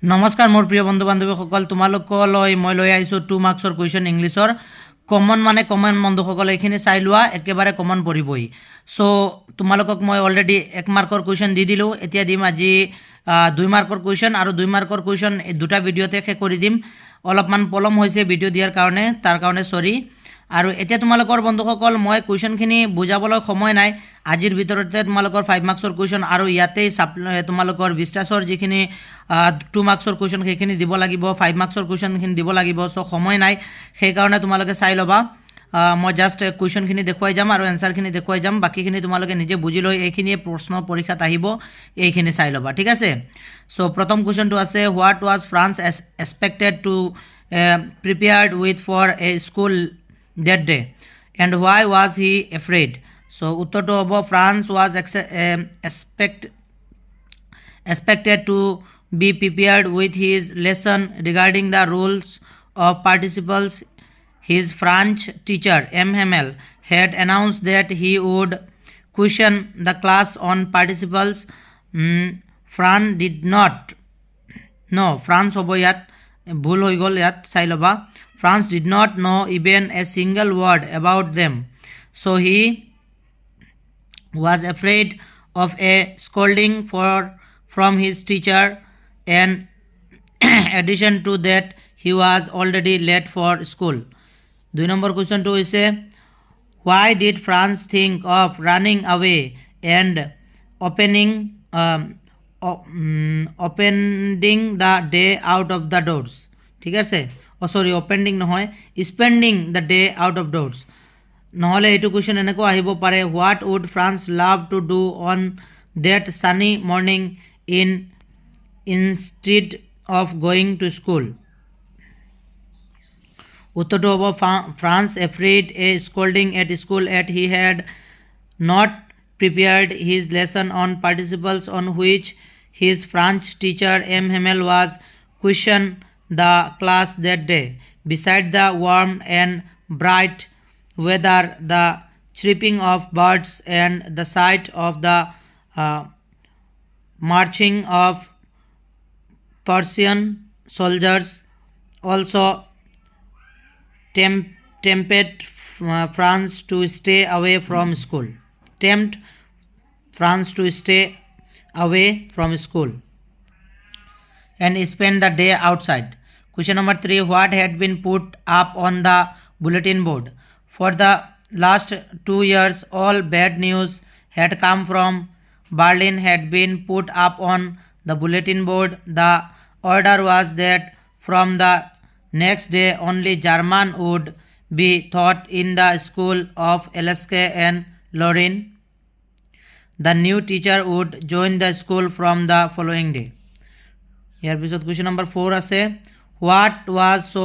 নমস্কাৰ মোৰ প্ৰিয় বন্ধু বান্ধৱীসকল, তোমালোকলৈ মই লৈ আহিছোঁ 2 মাৰ্কছৰ কুৱেশ্যন ইংলিছৰ কমন বন্ধুসকল এইখিনি চাই লোৱা, একেবাৰে কমন পৰিবই। চ' তোমালোকক মই অলৰেডি 1 মাৰ্কৰ কুৱেশ্যন দি দিলোঁ, এতিয়া দিম আজি 2 মাৰ্কৰ কুৱেশ্যন, আৰু 2 মাৰ্কৰ কুৱেশ্যন দুটা ভিডিঅ'তে শেষ কৰি দিম। অলপমান পলম হৈছে ভিডিঅ' দিয়াৰ কাৰণে, তাৰ কাৰণে চৰি। আৰু এতিয়া তোমালোকৰ বন্ধুসকল মই কুৱেশ্যনখিনি বুজাবলৈ সময় নাই, আজিৰ ভিতৰতে তোমালোকৰ 5 মাৰ্কছৰ কুৱেশ্যন আৰু ইয়াতেই তোমালোকৰ বিষ্টাছৰ যিখিনি 2 মাৰ্কছৰ কুৱেশ্যন সেইখিনি দিব লাগিব, 5 মাৰ্কছৰ কুৱেশ্যনখিনি দিব লাগিব। চ' সময় নাই, সেইকাৰণে তোমালোকে চাই ল'বা। মই জাষ্ট কুৱেশ্যনখিনি দেখুৱাই যাম আৰু এনচাৰখিনি দেখুৱাই যাম, বাকীখিনি তোমালোকে নিজে বুজি লৈ এইখিনিয়ে প্ৰশ্ন পৰীক্ষাত আহিব, এইখিনি চাই ল'বা, ঠিক আছে। চ' প্ৰথম কুৱেশ্যনটো আছে, what was France expected to prepared with for a school that day and why was he afraid? So uttorটো হ'ব France was expected to be prepared with his lesson regarding the rules of participles. His French teacher Hamel had announced that he would question the class on participles. France did not France হ'ব ইয়াত ভুল হৈ গ'ল, ইয়াত চাই ল'বা। France did not know even a single word about them, so he was afraid of a scolding from his teacher, and addition to that he was already late for school. 2 number question to is, why did France think of running away and opening the day out of the doors? ঠিক আছে, opening নহয়, spending the day out of doors। নহ'লে এইটো question এনেকৈ আহিব পাৰে, what would France love to do on that sunny morning instead of going to school? উত্তৰটো হ'ব France afraid a scolding at school as he had not prepared his lesson on participles, on which his French teacher Hamel was questioned the class that day. Beside the warm and bright weather, the chirping of birds and the sight of the marching of Persian soldiers also tempted France to stay away from school. Tempt France to stay away from school and spend the day outside. Question number 3, what had been put up on the bulletin board? For the last 2 years, all bad news had come from Berlin had been put up on the bulletin board. The order was that from the next day only German would be taught in the school of Alaska and Lorraine. The new teacher would join the school from the following day. ইয়াৰ পিছত question number 4 আছে, what was so'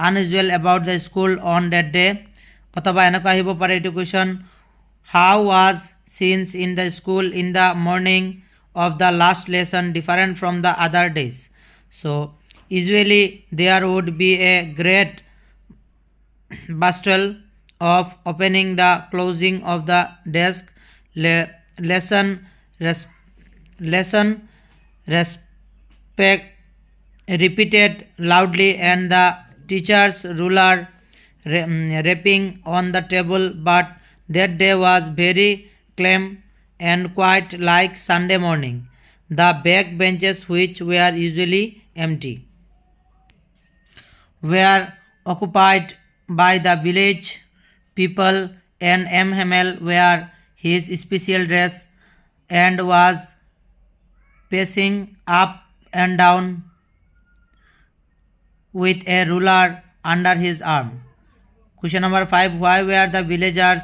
unusual about the school on that day, অথবা এনেকুৱা আহিব পাৰে এইটো question, how was scenes in the school in the morning of the last lesson different from the other days? So' usually there would be a great bustle of opening the closing of the desk, lesson repeated loudly, and the teacher's ruler rapping on the table. But that day was very calm and quite like Sunday morning. The back benches, which were usually empty, were occupied by the village people, and Hamel wore his special dress and was pacing up and down with a ruler under his arm. Question number 5, why were the villagers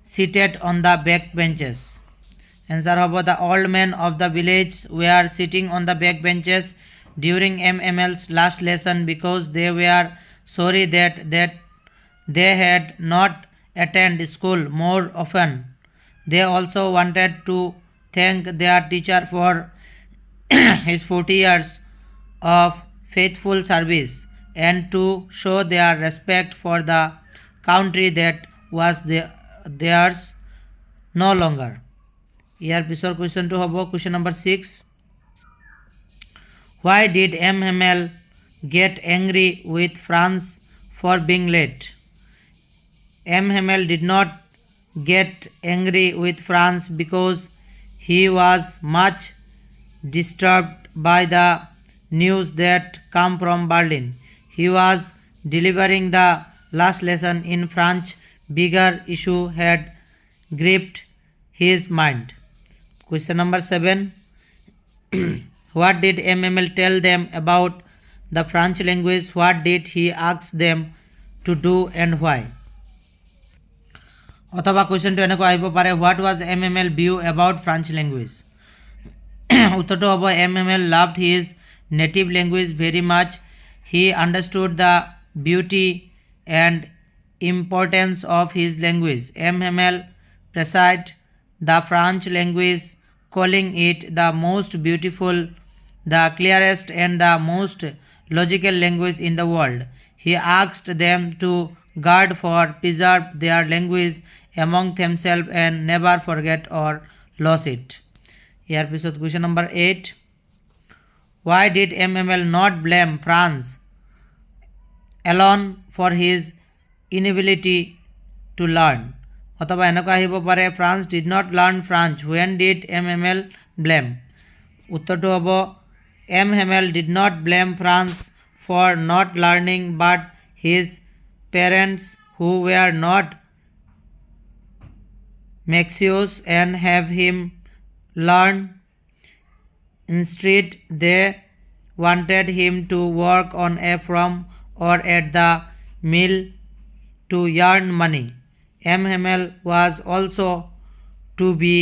seated on the back benches? Answer hobo, the old men of the village were sitting on the back benches during Hamel's last lesson because they were sorry that they had not attended school more often. They also wanted to thank their teacher for his 40 years of faithful service and to show their respect for the country that was theirs no longer. ইয়াৰ পিছৰ কুৱেশ্যনটো হ'ব question number 6, Why did Hamel get angry with France for being late? Hamel did not get angry with France because he was much disturbed by the news that come from Berlin. He was delivering the last lesson in French. Bigger issue had gripped his mind. Question number 7. What did Hamel tell them about the French language? What did he ask them to do and why? অথবা কুৱেশ্যনটো এনেকৈ আহিব পাৰে, what was Hamel view about French language? উত্তৰটো হ'ব Hamel loved his native language very much. He understood the beauty and importance of his language. Hamel praised the French language, calling it the most beautiful, the clearest and the most logical language in the world. He asked them to guard for preserve their language among themselves and never forget or lose it. Here episode question number 8. Why did Hamel not blame France alone for his inability to learn? অথবা এনেকৈ আহিব পাৰে, France did not learn French. When did Hamel blame? উত্তৰটো হ'ব Hamel did not blame France for not learning but his parents who were not Maxius and have him learn. Instead, they wanted him to work on a farm or at the mill to earn money. Hamel was also to be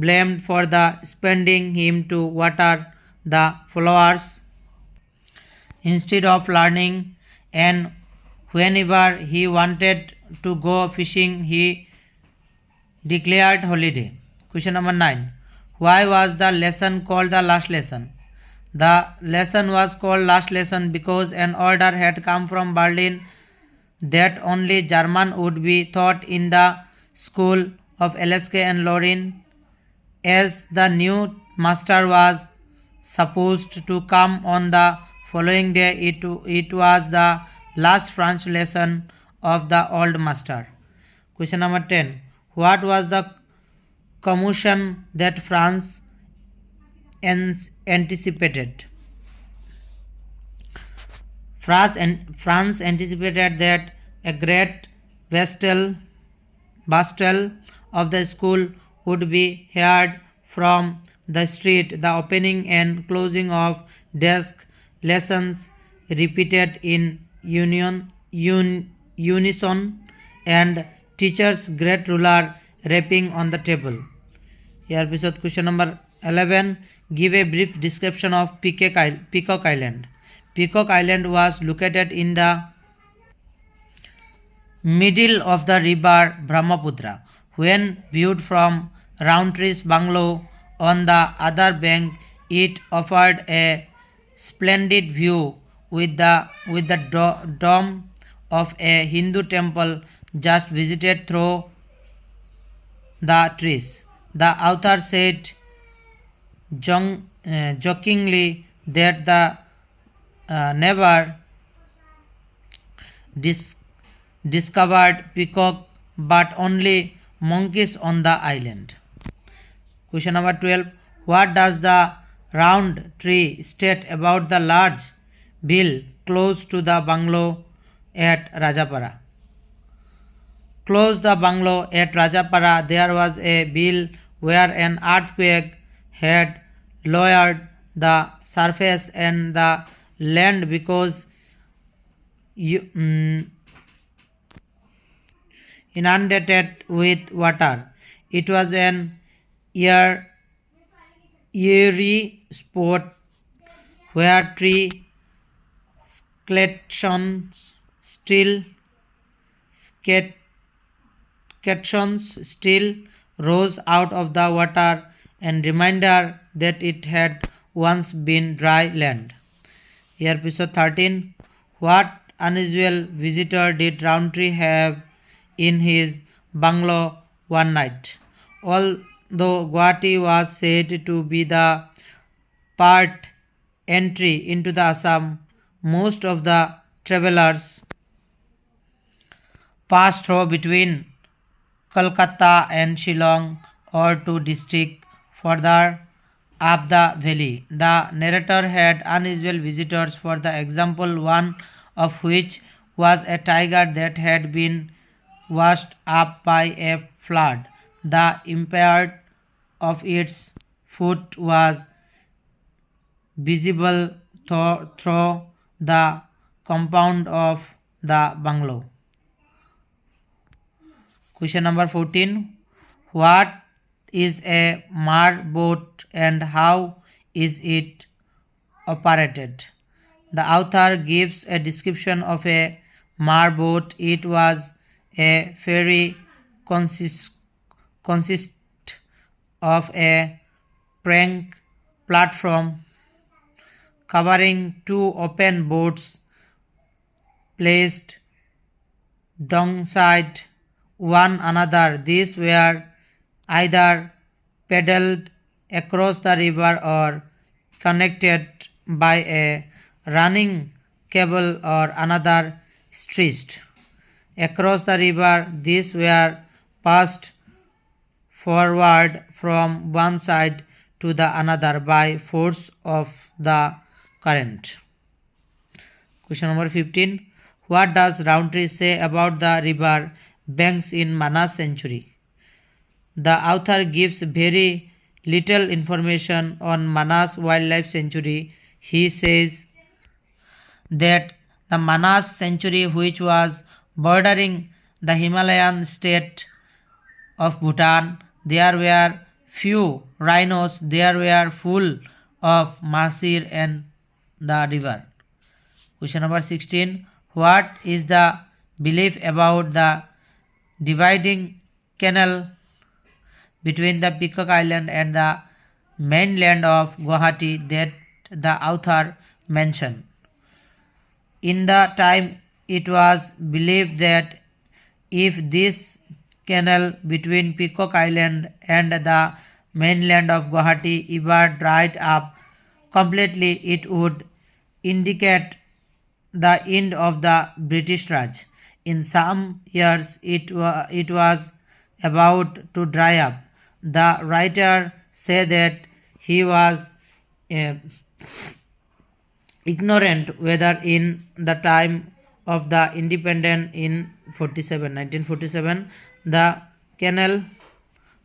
blamed for the spending him to water the flowers instead of learning, and whenever he wanted to go fishing he declared holiday. Question number 9. Why was the lesson called the last lesson? The lesson was called last lesson because an order had come from Berlin that only German would be taught in the school of Alaska and Lorraine. As the new master was supposed to come on the following day, it was the last French lesson of the old master. Question number 10. What was the commotion that France anticipated? France anticipated that a great bustle of the school would be heard from the street, the opening and closing of desk lessons repeated in unison, and teacher's great ruler rapping on the table. Here episode question number 11. Give a brief description of Peacock Island. Peacock Island was located in the middle of the river Brahmaputra. When viewed from Roundtree's bungalow on the other bank, it offered a splendid view with the dome of a Hindu temple just visited through the trees. The author said jokingly that the never discovered peacock but only monkeys on the island. Question number 12. What does the round tree state about the large bill close to the bungalow at Rajapara? Close the bungalow at Rajapara, there was a bill where an earthquake had lowered the surface and the land because inundated with water. It was an eerie spot where tree skeletons still rose out of the water, and reminder that it had once been dry land. Here episode 13. What unusual visitor did Roundtree have in his bungalow one night? Although Guwahati was said to be the part entry into the Assam, most of the travelers pass through between Kolkata and Shillong or two districts further up the valley. The narrator had unusual visitors, for the example, one of which was a tiger that had been washed up by a flood. The impact of its foot was visible through the compound of the bungalow. Question number 14. What is a marboat and how is it operated? The author gives a description of a marboat. It was a ferry consist of a plank platform covering two open boats placed alongside one another. These were either paddled across the river or connected by a running cable or another stretched across the river. These were passed forward from one side to the another by force of the current. Question number 15. What does Roundtree say about the river banks in Manas Sanctuary? The author gives very little information on Manas Wildlife Sanctuary. He says that the Manas Sanctuary, which was bordering the Himalayan state of Bhutan, there were few rhinos. There were full of masir and the river. Question number 16. What is the belief about the dividing canal between the Peacock Island and the mainland of Guwahati that the author mentioned? In the time, it was believed that if this canal between Peacock Island and the mainland of Guwahati ever dried up completely, it would indicate the end of the British Raj. In some years, it was about to dry up. The writer said that he was ignorant whether in the time of the independence in 1947, the canal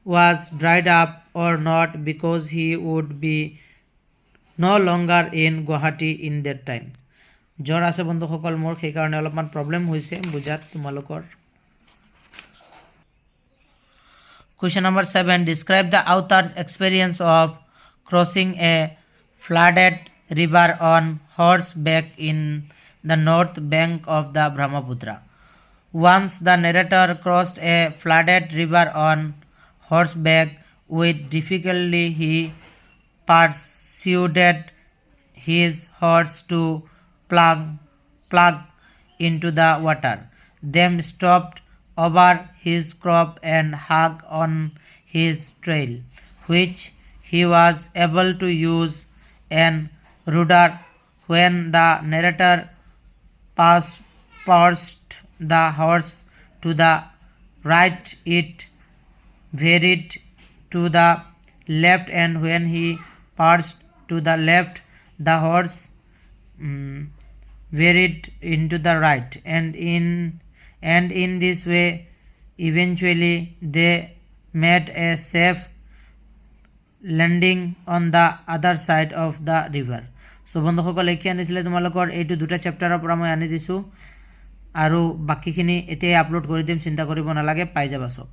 was dried up or not, because he would be no longer in Guwahati in that time. জ্বৰ আছে বন্ধুসকল মোৰ, সেইকাৰণে অলপমান problem হৈছে বুজাত তোমালোকৰ। Question number 7. Describe the author's experience of crossing a flooded river on horseback in the north bank of the Brahmaputra. Once the narrator crossed a flooded river on horseback. With difficulty he persuaded his horse to plug into the water, then stopped over his crop and hung on his trail, which he was able to use an rudder. When the narrator passed the horse to the right, it varied to the left, and when he passed to the left, the horse varied into the right, and in this way eventually they made a safe landing on the other side of the river. So বন্ধুসকল এইখিনি আনিছিলে তোমালোকৰ এইটো দুটা চেপ্টাৰৰ পৰা মই আনি দিছোঁ, আৰু বাকীখিনি এতিয়া আপলোড কৰি দিম, চিন্তা কৰিব নালাগে, পাই যাবা সব।